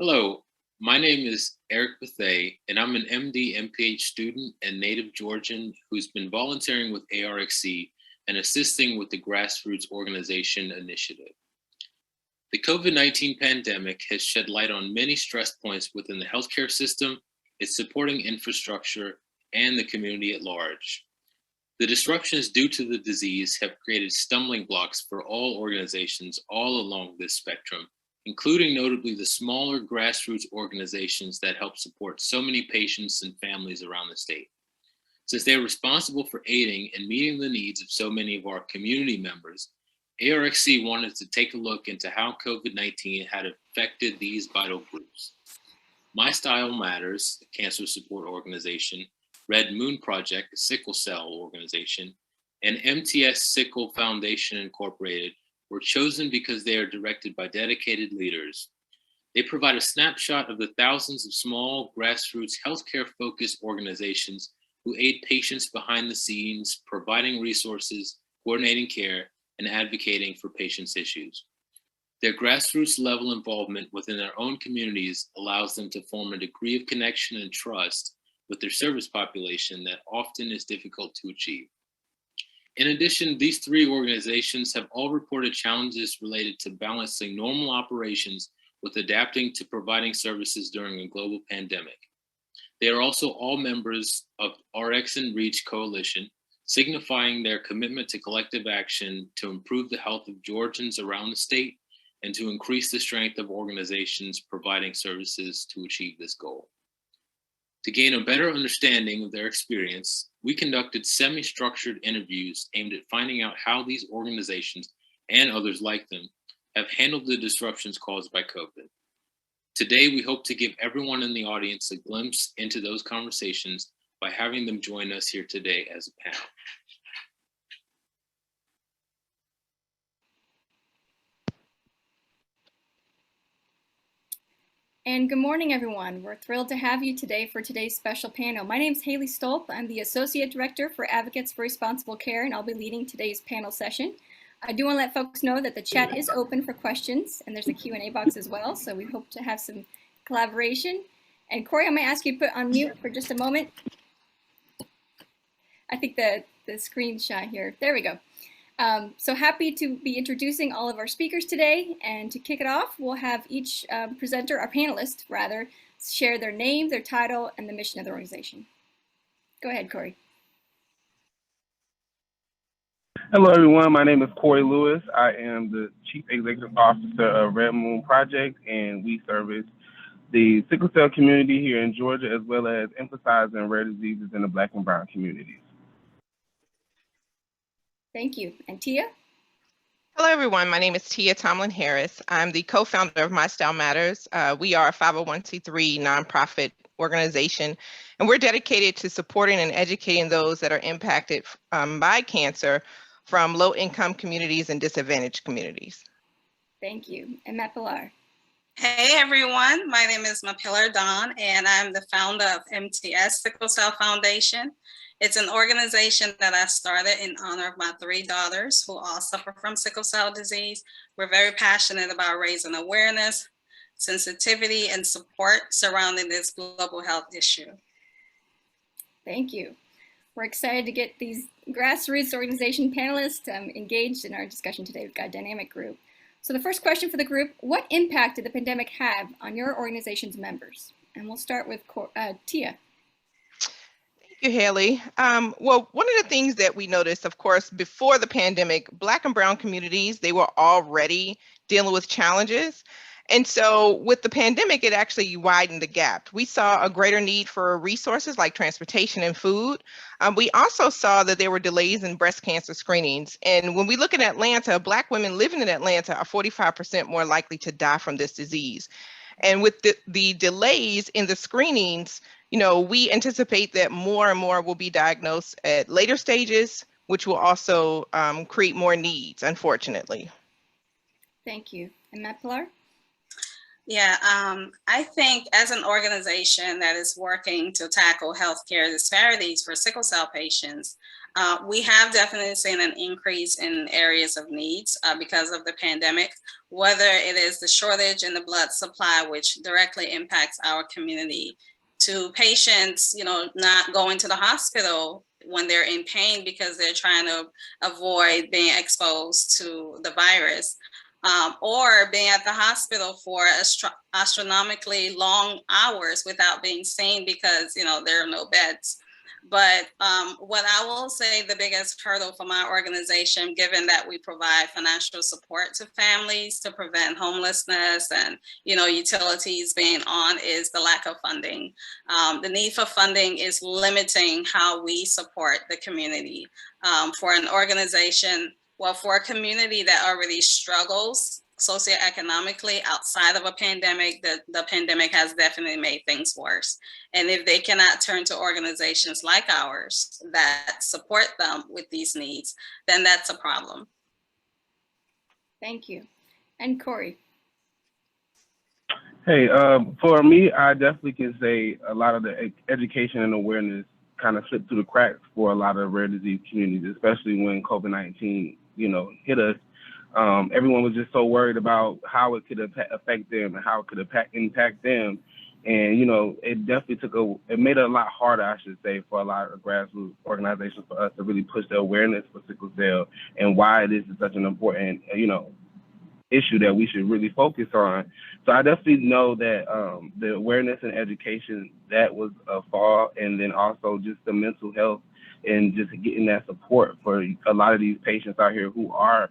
Hello, my name is Eric Bethay, and I'm an MD MPH student and native Georgian who's been volunteering with ARXC and assisting with the grassroots organization initiative. The COVID-19 pandemic has shed light on many stress points within the healthcare system, its supporting infrastructure, and the community at large. The disruptions due to the disease have created stumbling blocks for all organizations all along this spectrum, including notably the smaller grassroots organizations that help support so many patients and families around the state. Since they are responsible for aiding and meeting the needs of so many of our community members, ARXC wanted to take a look into how COVID-19 had affected these vital groups. My Style Matters, a cancer support organization, Red Moon Project, a sickle cell organization, and MTS Sickle Foundation Incorporated were chosen because they are directed by dedicated leaders. They provide a snapshot of the thousands of small grassroots healthcare-focused organizations who aid patients behind the scenes, providing resources, coordinating care, and advocating for patients' issues. Their grassroots level involvement within their own communities allows them to form a degree of connection and trust with their service population that often is difficult to achieve. In addition, these three organizations have all reported challenges related to balancing normal operations with adapting to providing services during a global pandemic. They are also all members of RX and Reach Coalition, signifying their commitment to collective action to improve the health of Georgians around the state and to increase the strength of organizations providing services to achieve this goal. To gain a better understanding of their experience, we conducted semi-structured interviews aimed at finding out how these organizations and others like them have handled the disruptions caused by COVID. Today, we hope to give everyone in the audience a glimpse into those conversations by having them join us here today as a panel. And good morning, everyone. We're thrilled to have you today for today's special panel. My name is Haley Stolp. I'm the Associate Director for Advocates for Responsible Care, and I'll be leading today's panel session. I do want to let folks know that the chat is open for questions, and there's a Q&A box as well, so we hope to have some collaboration. And Corey, I might ask you to put on mute for just a moment. I think the screenshot here, there we go. So happy to be introducing all of our speakers today, and to kick it off, we'll have each presenter, our panelist rather, share their name, their title, and the mission of the organization. Go ahead, Corey. Hello, everyone. My name is Corey Lewis. I am the Chief Executive Officer of Red Moon Project, and we service the sickle cell community here in Georgia, as well as emphasizing rare diseases in the Black and Brown communities. Thank you. And Tia? Hello, everyone. My name is Tia Tomlin Harris. I'm the co-founder of My Style Matters. We are a 501c3 nonprofit organization, and we're dedicated to supporting and educating those that are impacted by cancer from low-income communities and disadvantaged communities. Thank you. And Matt Pilar? Hey, everyone. My name is Mapilar Don, and I'm the founder of MTS Sickle Cell Foundation. It's an organization that I started in honor of my three daughters who all suffer from sickle cell disease. We're very passionate about raising awareness, sensitivity, and support surrounding this global health issue. Thank you. We're excited to get these grassroots organization panelists engaged in our discussion today. We've got a dynamic group. So the first question for the group, what impact did the pandemic have on your organization's members? And we'll start with Tia. Thank you, Haley. Well, one of the things that we noticed, of course, before the pandemic, Black and Brown communities, they were already dealing with challenges. And so with the pandemic, it actually widened the gap. We saw a greater need for resources like transportation and food. We also saw that there were delays in breast cancer screenings. And when we look at Atlanta, Black women living in Atlanta are 45% more likely to die from this disease. And with the delays in the screenings, you know, we anticipate that more and more will be diagnosed at later stages, which will also create more needs, unfortunately. Thank you. And Matt Pilar? Yeah, I think as an organization that is working to tackle healthcare disparities for sickle cell patients, We have definitely seen an increase in areas of needs because of the pandemic, whether it is the shortage in the blood supply, which directly impacts our community, to patients, not going to the hospital when they're in pain because they're trying to avoid being exposed to the virus, or being at the hospital for astronomically long hours without being seen because, there are no beds. But what I will say, the biggest hurdle for my organization, given that we provide financial support to families to prevent homelessness and utilities being on, is the lack of funding. The need for funding is limiting how we support the community. For an organization, well, for a community that already struggles socioeconomically outside of a pandemic, the pandemic has definitely made things worse. And if they cannot turn to organizations like ours that support them with these needs, then that's a problem. Thank you. And Corey. Hey, for me, I definitely can say a lot of the education and awareness kind of slipped through the cracks for a lot of rare disease communities, especially when COVID-19, hit us. Everyone was just so worried about how it could affect them and how it could impact them. And, it definitely it made it a lot harder, I should say, for a lot of grassroots organizations for us to really push the awareness for sickle cell and why this is such an important, issue that we should really focus on. So I definitely know that the awareness and education, that was a fall, and then also just the mental health and just getting that support for a lot of these patients out here who are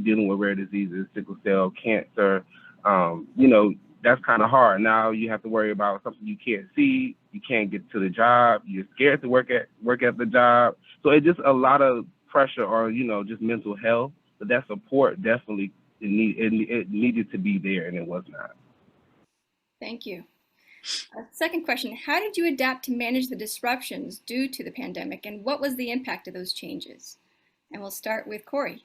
dealing with rare diseases, sickle cell, cancer. That's kind of hard. Now you have to worry about something you can't see, you can't get to the job, you're scared to work at the job. So it's just a lot of pressure on, just mental health. But that support definitely it needed to be there, and it was not. Thank you. Second question, how did you adapt to manage the disruptions due to the pandemic, and what was the impact of those changes? And we'll start with Corey.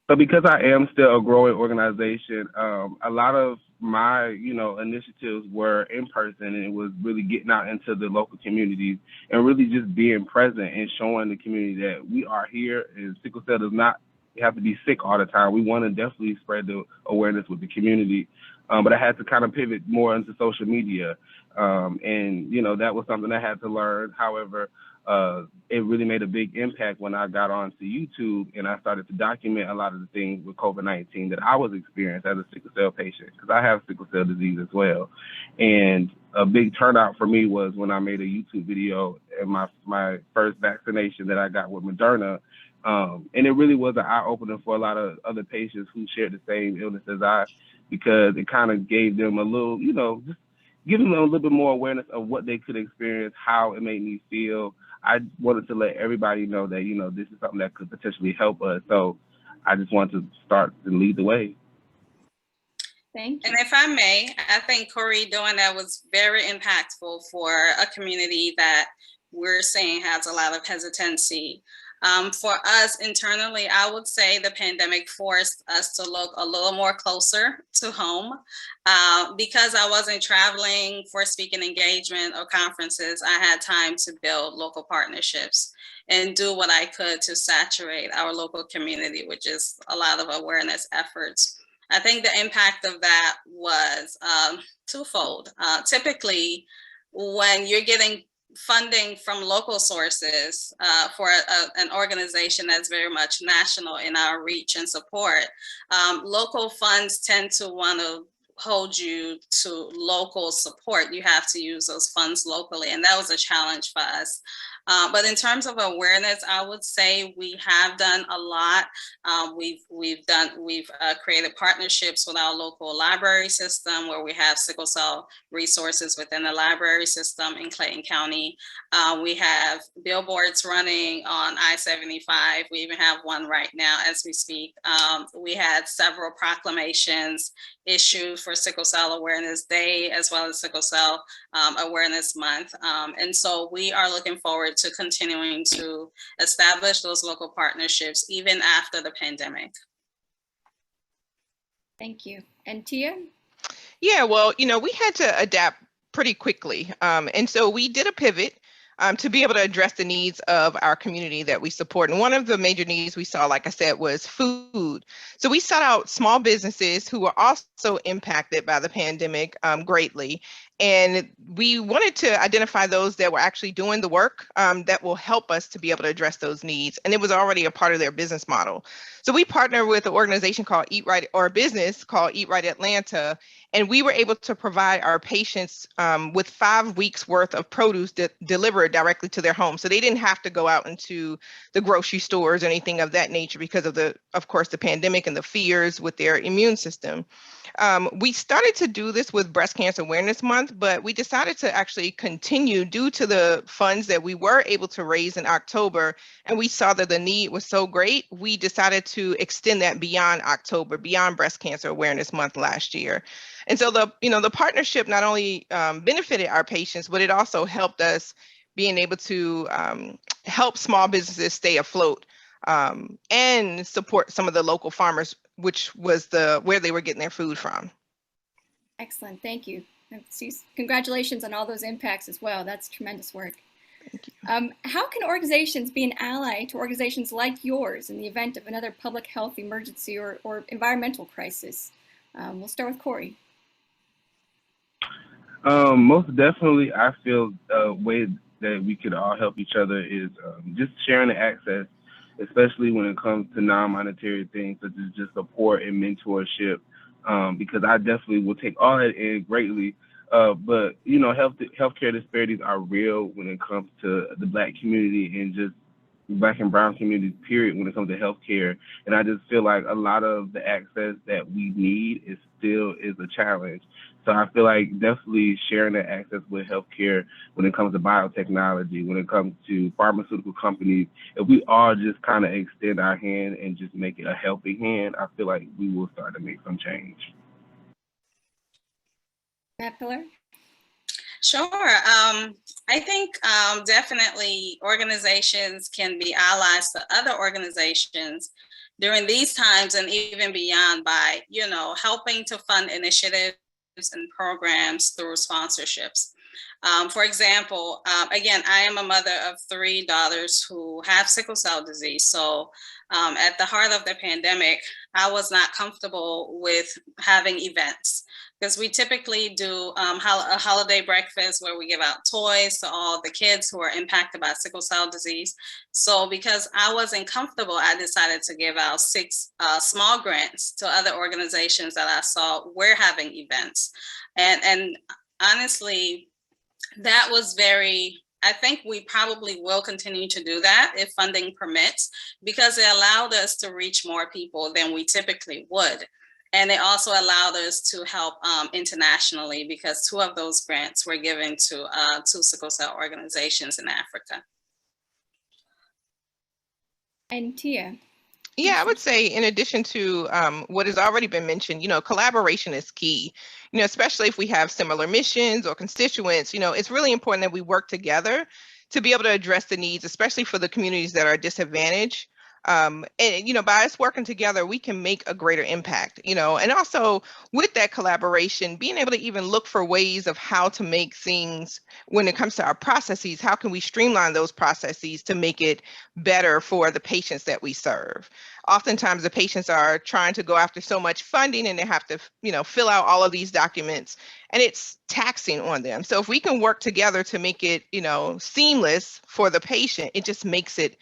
So because I am still a growing organization, a lot of my, initiatives were in person, and it was really getting out into the local communities and really just being present and showing the community that we are here, and sickle cell does not have to be sick all the time. We want to definitely spread the awareness with the community, but I had to kind of pivot more into social media, and that was something I had to learn. However, it really made a big impact when I got onto YouTube and I started to document a lot of the things with COVID-19 that I was experiencing as a sickle cell patient, because I have sickle cell disease as well. And a big turnout for me was when I made a YouTube video and my first vaccination that I got with Moderna. And it really was an eye-opener for a lot of other patients who shared the same illness as I, because it kind of gave them a little, just giving them a little bit more awareness of what they could experience, how it made me feel. I wanted to let everybody know that, this is something that could potentially help us. So I just wanted to start and lead the way. Thank you. And if I may, I think Corey doing that was very impactful for a community that we're seeing has a lot of hesitancy. For us internally, I would say the pandemic forced us to look a little more closer to home. Because I wasn't traveling for speaking engagement or conferences, I had time to build local partnerships and do what I could to saturate our local community, which is a lot of awareness efforts. I think the impact of that was twofold. Typically, when you're getting funding from local sources for an organization that's very much national in our reach and support, local funds tend to want to hold you to local support. You have to use those funds locally, and that was a challenge for us. But in terms of awareness, I would say we have done a lot. We've created partnerships with our local library system, where we have sickle cell resources within the library system in Clayton County. We have billboards running on I-75. We even have one right now as we speak. We had several proclamations issued for Sickle Cell Awareness Day, as well as Sickle Cell Awareness Month. And so we are looking forward to continuing to establish those local partnerships even after the pandemic. Thank you. And Tia? Yeah, well, we had to adapt pretty quickly. And so we did a pivot to be able to address the needs of our community that we support. And one of the major needs we saw, like I said, was food. So we sought out small businesses who were also impacted by the pandemic greatly. And we wanted to identify those that were actually doing the work that will help us to be able to address those needs. And it was already a part of their business model. So we partnered with an organization called Eat Right, or a business called Eat Right Atlanta. And we were able to provide our patients with 5 weeks worth of produce delivered directly to their home. So they didn't have to go out into the grocery stores or anything of that nature because of course, the pandemic and the fears with their immune system. We started to do this with Breast Cancer Awareness Month, but we decided to actually continue due to the funds that we were able to raise in October. And we saw that the need was so great, we decided to extend that beyond October, beyond Breast Cancer Awareness Month last year. And so the partnership not only benefited our patients, but it also helped us being able to help small businesses stay afloat and support some of the local farmers, which was where they were getting their food from. Excellent, thank you. Congratulations on all those impacts as well. That's tremendous work. Thank you. How can organizations be an ally to organizations like yours in the event of another public health emergency or environmental crisis? We'll start with Corey. Most definitely, I feel a way that we could all help each other is just sharing the access, especially when it comes to non-monetary things such as just support and mentorship, because I definitely will take all that in greatly. But healthcare disparities are real when it comes to the Black community and just Black and brown communities, period, when it comes to healthcare. And I just feel like a lot of the access that we need is a challenge. So I feel like definitely sharing that access with healthcare when it comes to biotechnology, when it comes to pharmaceutical companies, if we all just kind of extend our hand and just make it a helping hand, I feel like we will start to make some change. Matt Pillar? Sure. I think definitely organizations can be allies to other organizations during these times and even beyond by, helping to fund initiatives and programs through sponsorships. For example, again, I am a mother of 3 daughters who have sickle cell disease. So at the heart of the pandemic, I was not comfortable with having events because we typically do a holiday breakfast where we give out toys to all the kids who are impacted by sickle cell disease. So because I wasn't comfortable, I decided to give out 6 small grants to other organizations that I saw were having events. And honestly, that was I think we probably will continue to do that if funding permits, because it allowed us to reach more people than we typically would. And it also allowed us to help internationally because 2 of those grants were given to 2 sickle cell organizations in Africa. And Tia? Yeah, I would say in addition to what has already been mentioned, collaboration is key, especially if we have similar missions or constituents, it's really important that we work together to be able to address the needs, especially for the communities that are disadvantaged. And by us working together, we can make a greater impact, and also with that collaboration, being able to even look for ways of how to make things when it comes to our processes, how can we streamline those processes to make it better for the patients that we serve? Oftentimes the patients are trying to go after so much funding and they have to, fill out all of these documents and it's taxing on them. So if we can work together to make it, seamless for the patient, it just makes it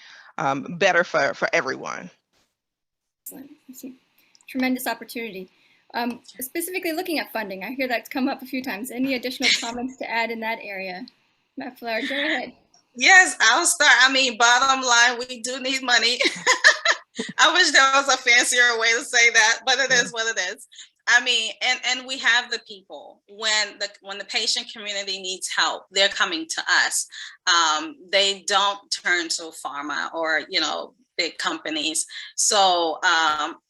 better for everyone. Excellent. Tremendous opportunity. Specifically looking at funding, I hear that's come up a few times. Any additional comments to add in that area? Matt Flower, go ahead. Yes, I'll start. Bottom line, we do need money. I wish there was a fancier way to say that, but it is what it is. And we have the people. When the patient community needs help, they're coming to us. They don't turn to pharma or big companies. So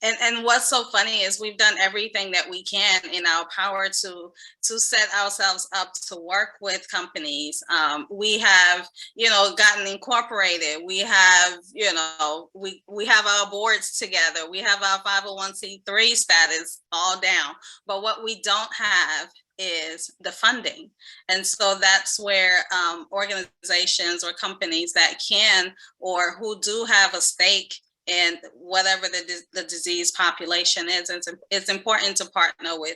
and what's so funny is we've done everything that we can in our power to set ourselves up to work with companies. We have gotten incorporated. We have we have our boards together. We have our 501c3 status all down. But what we don't have is the funding. And so that's where organizations or companies that can or who do have a stake in whatever the disease population is, it's important to partner with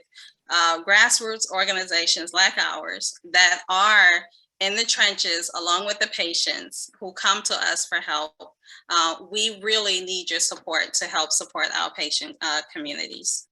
grassroots organizations like ours that are in the trenches along with the patients who come to us for help. We really need your support to help support our patient communities.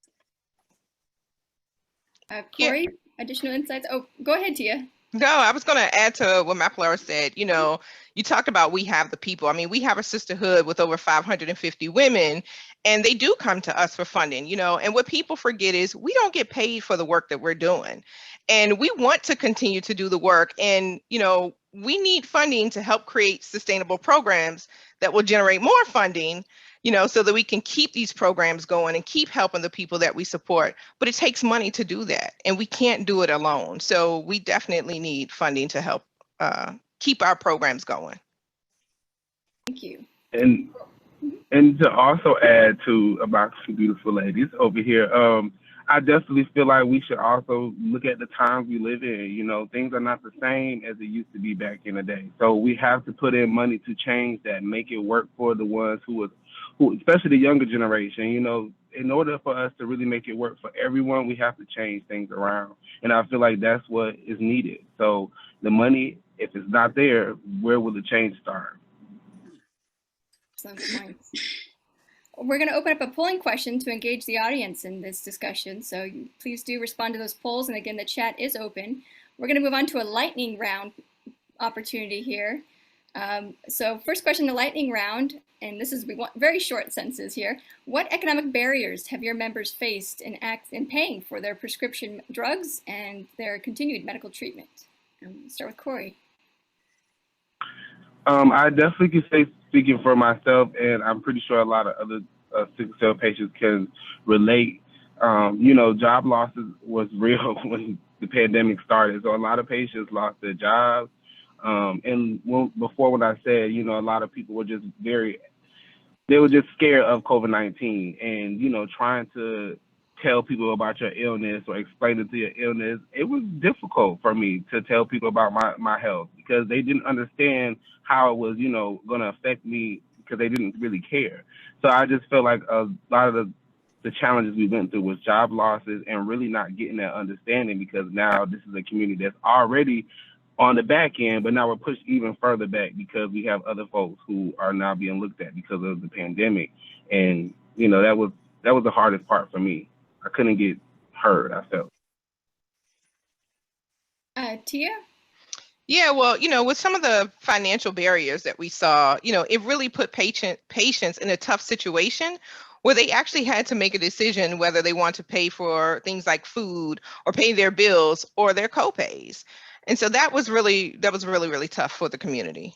Corey, additional insights? Oh, go ahead, Tia. No, I was going to add to what Maplar said. You know, you talked about we have the people. I mean, we have a sisterhood with over 550 women, and they do come to us for funding, you know, and what people forget is we don't get paid for the work that we're doing. And we want to continue to do the work. And, you know, we need funding to help create sustainable programs that will generate more funding, you know, so that we can keep these programs going and keep helping the people that we support. But it takes money to do that, and we can't do it alone. So we definitely need funding to help keep our programs going. Thank you. And to also add to about some beautiful ladies over here, I definitely feel like we should also look at the times we live in. You know, things are not the same as it used to be back in the day. So we have to put in money to change that, make it work for the ones who, especially the younger generation. You know, in order for us to really make it work for everyone, we have to change things around. And I feel like that's what is needed. So the money, if it's not there, where will the change start? Excellent points. We're going to open up a polling question to engage the audience in this discussion. So please do respond to those polls. And again, the chat is open. We're going to move on to a lightning round opportunity here. So first question, the lightning round, and this is, we want very short sentences here. What economic barriers have your members faced in paying for their prescription drugs and their continued medical treatment? Start with Corey. I definitely can say, speaking for myself, and I'm pretty sure a lot of other sickle cell patients can relate. You know, job losses was real when the pandemic started. So a lot of patients lost their jobs. And before when I said, you know, a lot of people were just they were just scared of COVID-19 and, you know, trying to tell people about your illness or explain it to your illness. It was difficult for me to tell people about my health because they didn't understand how it was, you know, going to affect me because they didn't really care. So I just felt like a lot of the challenges we went through was job losses and really not getting that understanding, because now this is a community that's already on the back end, but now we're pushed even further back because we have other folks who are now being looked at because of the pandemic. And, you know, that was the hardest part for me. I couldn't get heard, I felt. Tia? Yeah, well, you know, with some of the financial barriers that we saw, you know, it really put patients in a tough situation where they actually had to make a decision whether they want to pay for things like food or pay their bills or their copays. And so that was really, really tough for the community.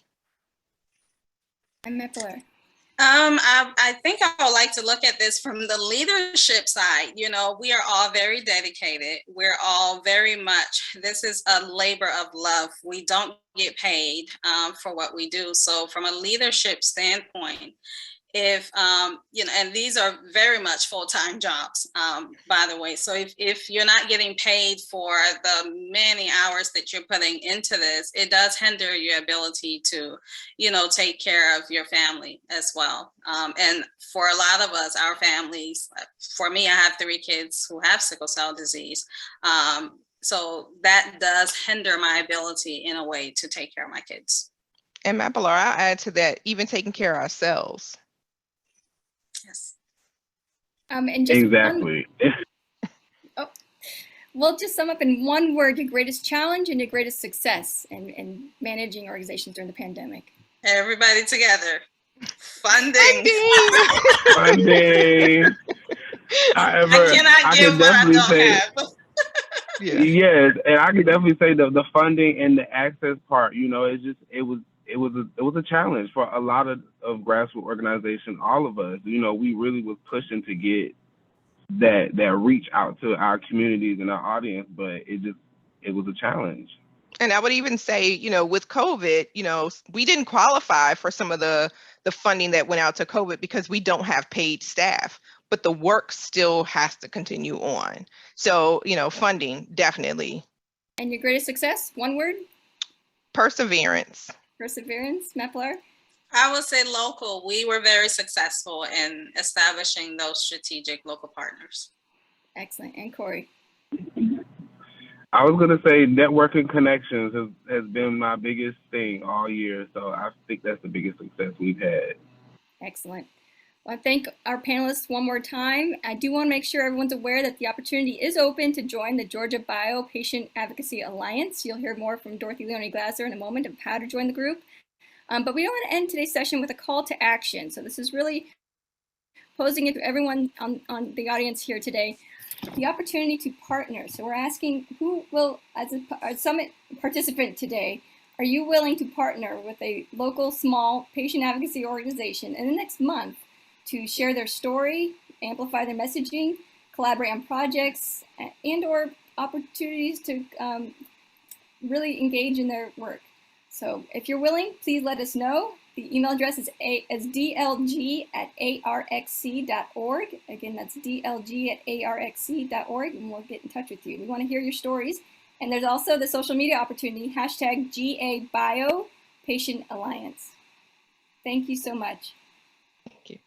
And Maplar. I think I would like to look at this from the leadership side. You know, we are all very dedicated. We're all very much, this is a labor of love. We don't get paid for what we do. So from a leadership standpoint, if, you know, and these are very much full-time jobs, by the way. So if you're not getting paid for the many hours that you're putting into this, it does hinder your ability to, you know, take care of your family as well. And for a lot of us, our families, for me, I have 3 kids who have sickle cell disease. So that does hinder my ability in a way to take care of my kids. And Maplar, I'll add to that, even taking care of ourselves. Yes. And just exactly. We'll just sum up in one word, your greatest challenge and your greatest success in managing organizations during the pandemic. Everybody together. Funding. Funding. I cannot give what I don't have. Yeah. Yes, and I can definitely say the funding and the access part, you know, it was a challenge for a lot of grassroots organizations, all of us. You know, we really was pushing to get that reach out to our communities and our audience, but it was a challenge. And I would even say, you know, with COVID, you know, we didn't qualify for some of the funding that went out to COVID because we don't have paid staff. but the work still has to continue on. So, funding, definitely. And your greatest success, one word? Perseverance. Perseverance, Meplar? I would say local. We were very successful in establishing those strategic local partners. Excellent. And Corey? I was going to say networking connections has been my biggest thing all year. So I think that's the biggest success we've had. Excellent. Well, I thank our panelists one more time. I do want to make sure everyone's aware that the opportunity is open to join the Georgia Bio Patient Advocacy Alliance. You'll hear more from Dorothy Leone Glasser in a moment of how to join the group. But we don't want to end today's session with a call to action. So this is really posing it to everyone on the audience here today, the opportunity to partner. So we're asking who will, as a summit participant today, are you willing to partner with a local small patient advocacy organization in the next month to share their story, amplify their messaging, collaborate on projects, and or opportunities to really engage in their work? So if you're willing, please let us know. The email address is dlg@arxc.org. Again, that's dlg@arxc.org, and we'll get in touch with you. We want to hear your stories. And there's also the social media opportunity, #GABioPatientAlliance. Thank you so much. Thank you.